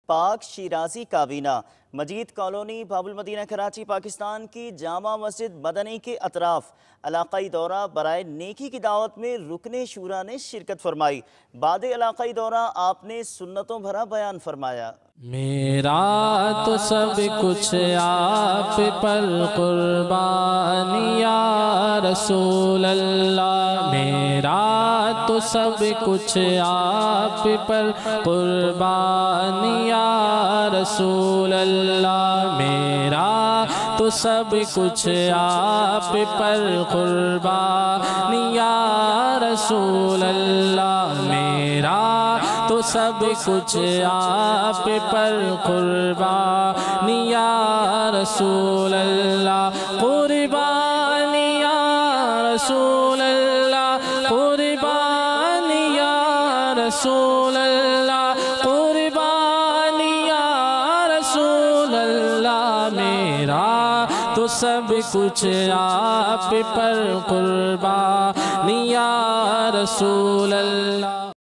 پاک شیرازی کابینہ مجید کالونی باب المدینہ کراچی پاکستان کی جامع مسجد مدنی کے اطراف علاقائی دورہ برائے نیکی کی دعوت میں رکن شورا نے شرکت فرمائی۔ بعد علاقائی دورہ آپ نے سنتوں بھرا بیان فرمایا۔ میرا تو سب کچھ آپ پر قربان یا رسول اللہ، میرا تو سب کچھ آپ پر قربان یا رسول اللہ، میرا تو سب کچھ آپ پر قربان یا رسول اللہ، میرا تو سب کچھ آپ پر قربان یا رسول اللہ، قربان یا رسول اللہ، قربان یا رسول اللہ، قربان یا رسول اللہ، میرا تو سب کچھ آپ پر قربان یا رسول اللہ۔